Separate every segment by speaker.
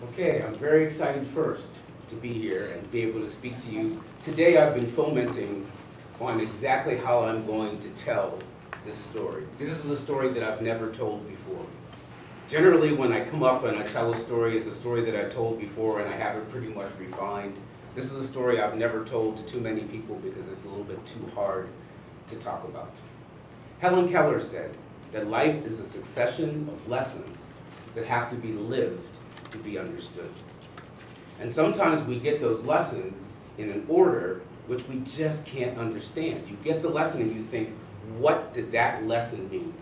Speaker 1: Okay, I'm very excited first to be here and be able to speak to you. Today I've been fomenting on exactly how I'm going to tell this story. This is a story that I've never told before. Generally, when I come up and I tell a story, it's a story that I've told before and I have it pretty much refined. This is a story I've never told to too many people because it's a little bit too hard to talk about. Helen Keller said that life is a succession of lessons that have to be lived to be understood. And sometimes we get those lessons in an order which we just can't understand. You get the lesson and you think, what did that lesson mean?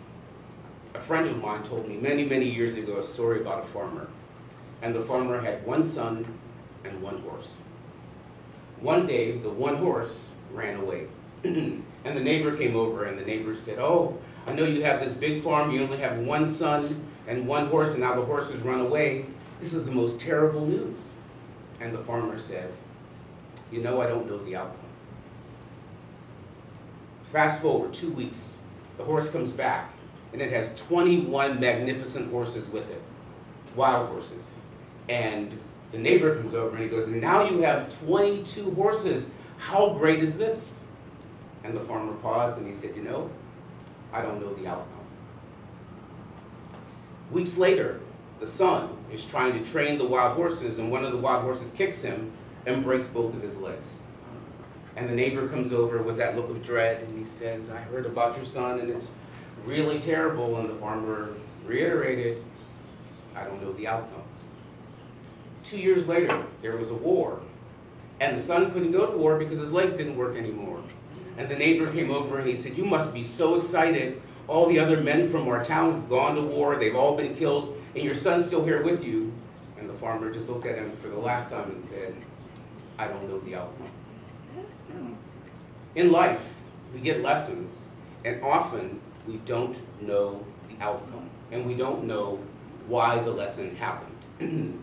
Speaker 1: A friend of mine told me many, many years ago a story about a farmer. And the farmer had one son and one horse. One day, the one horse ran away. And the neighbor came over and the neighbor said, "Oh, I know you have this big farm, you only have one son and one horse, and now the horse has run away. This is the most terrible news." And the farmer said, "You know, I don't know the outcome." Fast forward 2 weeks, the horse comes back, and it has 21 magnificent horses with it, wild horses. And the neighbor comes over and he goes, "Now you have 22 horses. How great is this?" And the farmer paused and he said, "You know, I don't know the outcome." Weeks later, the son is trying to train the wild horses, and one of the wild horses kicks him and breaks both of his legs. And the neighbor comes over with that look of dread, and he says, "I heard about your son, and it's really terrible." And the farmer reiterated, "I don't know the outcome." 2 years later, there was a war, and the son couldn't go to war because his legs didn't work anymore. And the neighbor came over and he said, "You must be so excited. All the other men from our town have gone to war, they've all been killed, and your son's still here with you." And the farmer just looked at him for the last time and said, "I don't know the outcome." In life, we get lessons, and often we don't know the outcome, and we don't know why the lesson happened.